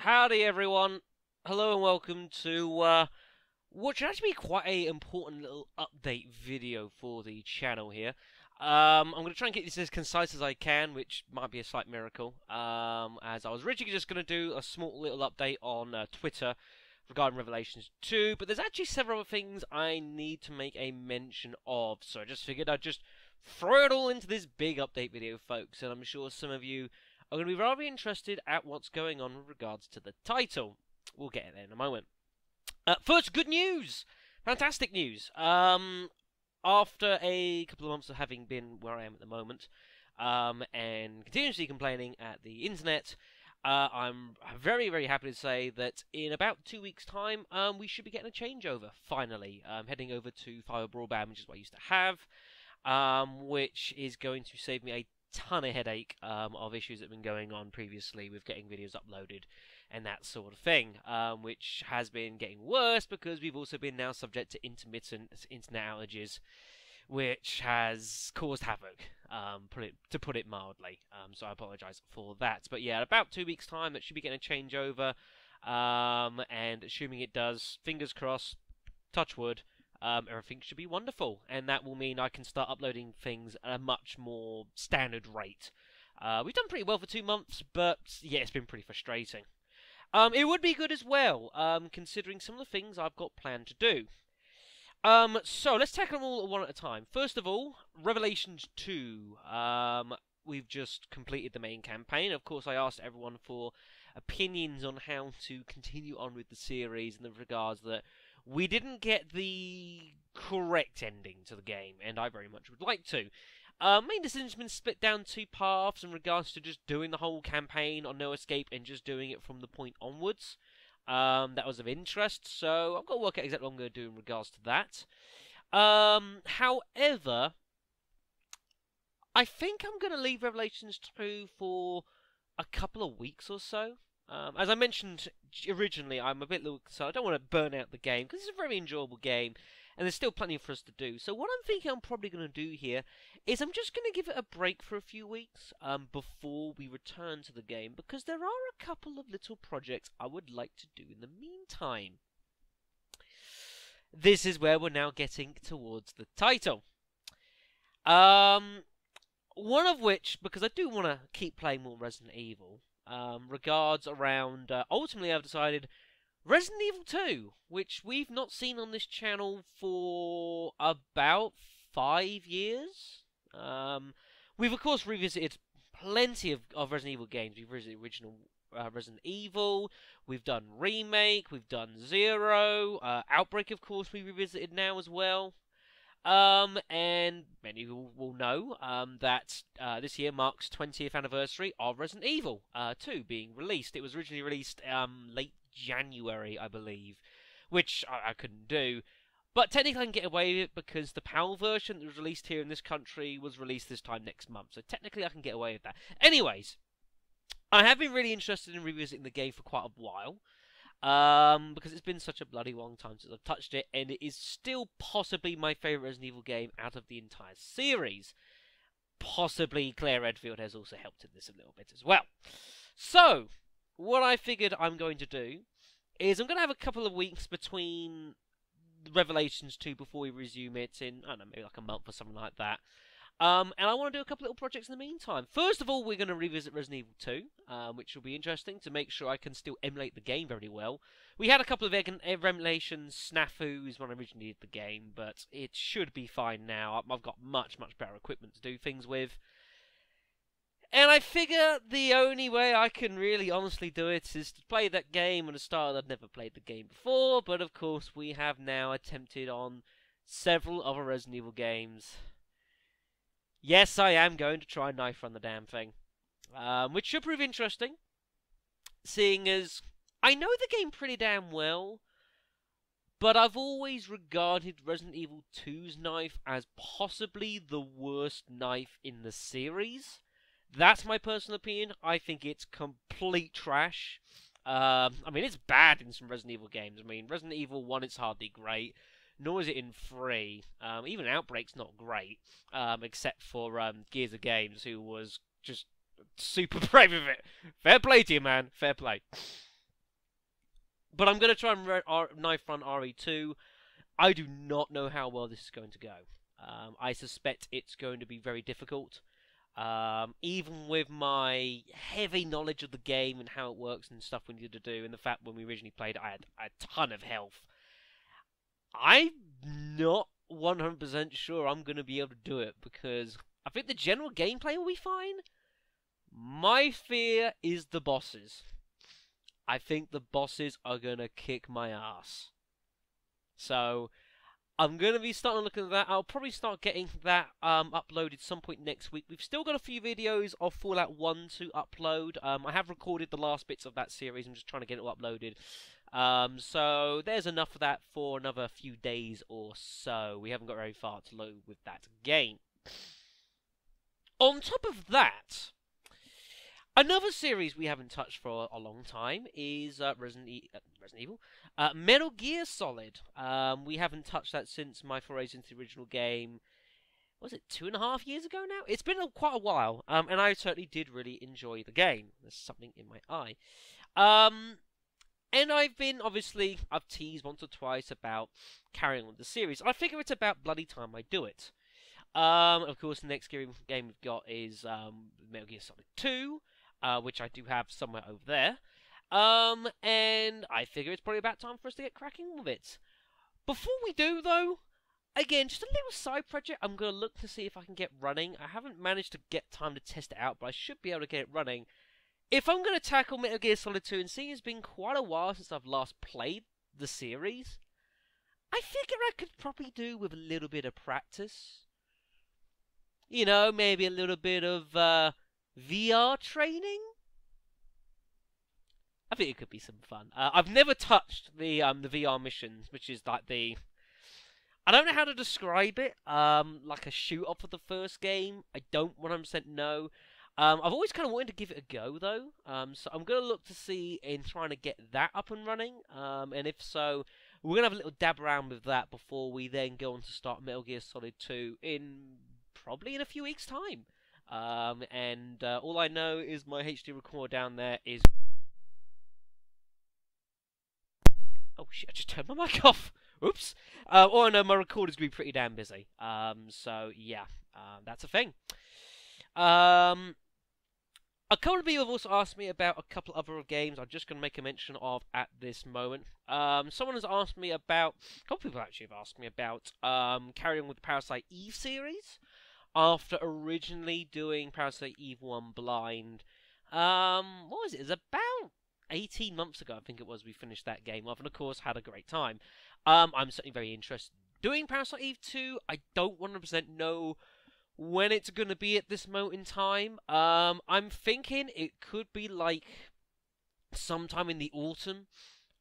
Howdy everyone, hello and welcome to what should actually be quite a important little update video for the channel here. I'm going to try and get this as concise as I can, which might be a slight miracle, as I was originally just going to do a small little update on Twitter regarding Revelations 2, but there's actually several other things I need to make a mention of, so I just figured I'd just throw it all into this big update video, folks, and I'm sure some of you are going to be rather interested at what's going on with regards to the title. We'll get there in a moment. First, good news! Fantastic news! After a couple of months of having been where I am at the moment, and continuously complaining at the internet, I'm very, very happy to say that in about 2 weeks' time, we should be getting a changeover, finally. Heading over to fibre broadband, which is what I used to have, which is going to save me a ton of headache of issues that have been going on previously with getting videos uploaded and that sort of thing, which has been getting worse because we've also been now subject to intermittent internet outages, which has caused havoc, to put it mildly. So I apologise for that. But yeah, about 2 weeks' time, it should be getting a changeover, and assuming it does, fingers crossed, touch wood, everything should be wonderful, and that will mean I can start uploading things at a much more standard rate. We've done pretty well for 2 months, but yeah, it's been pretty frustrating. It would be good as well, considering some of the things I've got planned to do. So let's tackle them all one at a time. First of all, Revelations 2. We've just completed the main campaign. Of course, I asked everyone for opinions on how to continue on with the series in the regards that we didn't get the correct ending to the game, and I very much would like to. Main decision's been split down 2 paths in regards to just doing the whole campaign on No Escape and just doing it from the point onwards. That was of interest, so I've got to work out exactly what I'm going to do in regards to that. However, I think I'm going to leave Revelations 2 for a couple of weeks or so. As I mentioned originally, I'm a bit low, so I don't want to burn out the game, because it's a very enjoyable game, and there's still plenty for us to do. So what I'm thinking I'm probably going to do here is I'm just going to give it a break for a few weeks before we return to the game, because there are a couple of little projects I would like to do in the meantime. This is where we're now getting towards the title. One of which, because I do want to keep playing more Resident Evil, regards around, ultimately I've decided, Resident Evil 2, which we've not seen on this channel for about 5 years. We've of course revisited plenty of Resident Evil games. We've revisited original Resident Evil, we've done Remake, we've done Zero, Outbreak of course we revisited now as well. And many of you will know that this year marks 20th anniversary of Resident Evil 2 being released. It was originally released late January, I believe, which I couldn't do. But technically I can get away with it because the PAL version that was released here in this country was released this time next month. So technically I can get away with that. Anyways, I have been really interested in revisiting the game for quite a while. Because it's been such a bloody long time since I've touched it, and it is still possibly my favourite Resident Evil game out of the entire series. Possibly Claire Redfield has also helped in this a little bit as well. So, what I figured I'm going to do is I'm going to have a couple of weeks between Revelations 2 before we resume it in, I don't know, maybe like a month or something like that. And I want to do a couple little projects in the meantime. First of all, we're going to revisit Resident Evil 2, which will be interesting to make sure I can still emulate the game very well. We had a couple of emulation snafus when I originally did the game, but it should be fine now. I've got much, much better equipment to do things with. And I figure the only way I can really honestly do it is to play that game on a style I'd never played the game before, but of course we have now attempted on several other Resident Evil games. Yes, I am going to try and knife run the damn thing, which should prove interesting, seeing as I know the game pretty damn well, but I've always regarded Resident Evil 2's knife as possibly the worst knife in the series. That's my personal opinion. I think it's complete trash. I mean, it's bad in some Resident Evil games. I mean, Resident Evil 1, it's hardly great. Nor is it in 3. Even Outbreak's not great, except for Gears of Games, who was just super brave with it. Fair play to you, man. Fair play. But I'm going to try and knife run RE2. I do not know how well this is going to go. I suspect it's going to be very difficult. Even with my heavy knowledge of the game and how it works and stuff we needed to do, and the fact when we originally played it, I had a ton of health. I'm not 100% sure I'm going to be able to do it because I think the general gameplay will be fine. My fear is the bosses. I think the bosses are going to kick my ass. So I'm going to be starting looking at that. I'll probably start getting that uploaded some point next week. We've still got a few videos of Fallout 1 to upload. I have recorded the last bits of that series. I'm just trying to get it all uploaded. So there's enough of that for another few days or so. We haven't got very far to load with that game. On top of that, another series we haven't touched for a long time is Resident Evil. Metal Gear Solid. We haven't touched that since my forays into the original game. Was it 2.5 years ago now? It's been quite a while, and I certainly did really enjoy the game. There's something in my eye. And I've teased once or twice about carrying on the series. I figure it's about bloody time I do it. Of course, the next game we've got is Metal Gear Solid 2. Which I do have somewhere over there. And I figure it's probably about time for us to get cracking with it. Before we do, though, again, just a little side project I'm going to look to see if I can get running. I haven't managed to get time to test it out, but I should be able to get it running. If I'm going to tackle Metal Gear Solid 2, and seeing it's been quite a while since I've last played the series, I figure I could probably do with a little bit of practice. You know, maybe a little bit of VR training? I think it could be some fun. I've never touched the VR missions, which is like I don't know how to describe it. Like a shoot off of the first game. I don't 100% know. I've always kind of wanted to give it a go though. So I'm gonna look to see in trying to get that up and running. And if so, we're gonna have a little dab around with that before we then go on to start Metal Gear Solid 2 probably in a few weeks' time. And all I know is my HD recorder down there is... Oh shit, I just turned my mic off! Oops! All I know, my recorder's going to be pretty damn busy. So yeah, that's a thing. A couple of people have also asked me about a couple of other games I'm just going to make a mention of at this moment. Someone has asked me about... A couple of people actually have asked me about carrying on with the Parasite Eve series. After originally doing Parasite Eve 1 blind, what was it? It was about 18 months ago, I think it was, we finished that game off, and of course had a great time. I'm certainly very interested in doing Parasite Eve 2. I don't 100% know when it's going to be at this moment in time. I'm thinking it could be like sometime in the autumn,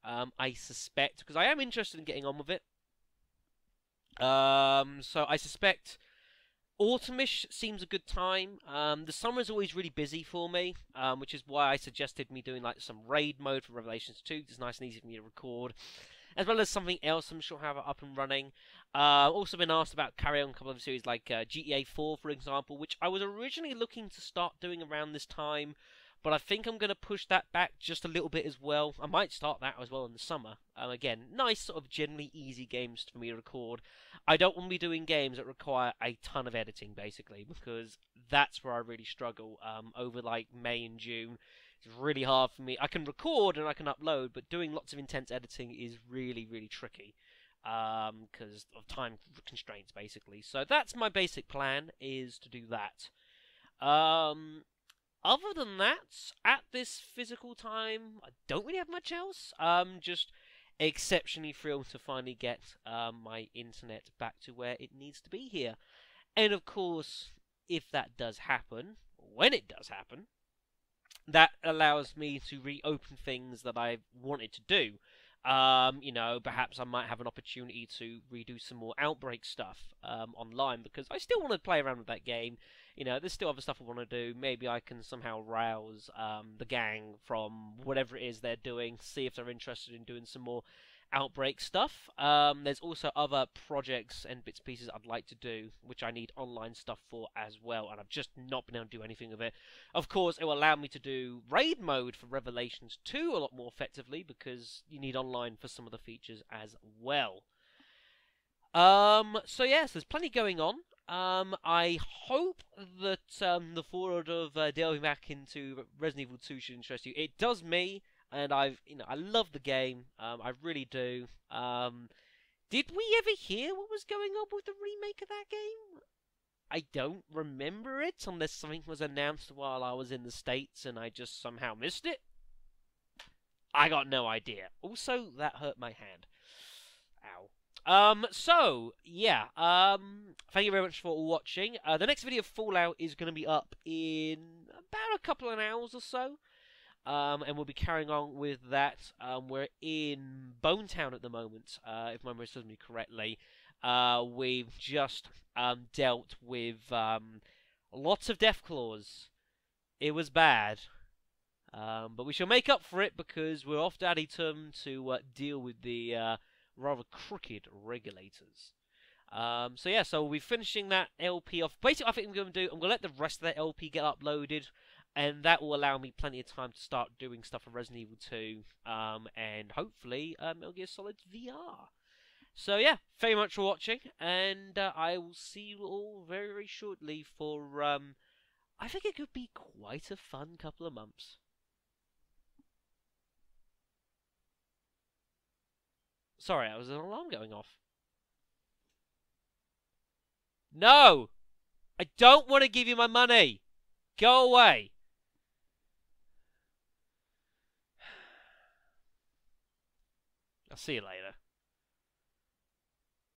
I suspect, because I am interested in getting on with it. So I suspect... Autumnish seems a good time. The summer is always really busy for me, which is why I suggested me doing like some raid mode for Revelations 2. It's nice and easy for me to record, as well as something else I'm sure have it up and running. Also been asked about carrying on a couple of series like GTA 4, for example, which I was originally looking to start doing around this time, but I think I'm going to push that back just a little bit as well. I might start that as well in the summer. Again, nice sort of generally easy games for me to record. I don't want to be doing games that require a ton of editing, basically, because that's where I really struggle. Over like May and June, it's really hard for me. I can record and I can upload, but doing lots of intense editing is really, really tricky because of time constraints, basically. So that's my basic plan, is to do that. Other than that, at this physical time, I don't really have much else. Just exceptionally thrilled to finally get my internet back to where it needs to be here. And of course, if that does happen, when it does happen, that allows me to reopen things that I've wanted to do. You know, perhaps I might have an opportunity to redo some more Outbreak stuff online, because I still want to play around with that game. You know, there's still other stuff I want to do. Maybe I can somehow rouse the gang from whatever it is they're doing, see if they're interested in doing some more Outbreak stuff. There's also other projects and bits and pieces I'd like to do, which I need online stuff for as well, and I've just not been able to do anything of it. Of course, it will allow me to do raid mode for Revelations 2 a lot more effectively, because you need online for some of the features as well. So yes, there's plenty going on. I hope that the forward of delving back into Resident Evil 2 should interest you. It does me, and I love the game. I really do. Did we ever hear what was going on with the remake of that game? I don't remember it, unless something was announced while I was in the States and I just somehow missed it. I got no idea. Also, that hurt my hand. Ow. So, yeah, thank you very much for watching. The next video of Fallout is going to be up in about a couple of hours or so. And we'll be carrying on with that. We're in Bonetown at the moment, if my memory serves me correctly. We've just dealt with lots of Deathclaws. It was bad. But we shall make up for it because we're off to Addytum to deal with the rather crooked regulators. So yeah, so we'll be finishing that LP off. Basically, I think I'm going to let the rest of that LP get uploaded, and that will allow me plenty of time to start doing stuff for Resident Evil 2, and hopefully it'll get a solid VR. So yeah, thank you much for watching, and I will see you all very, very shortly for, I think it could be quite a fun couple of months. Sorry, that was an alarm going off. No! I don't want to give you my money! Go away! I'll see you later.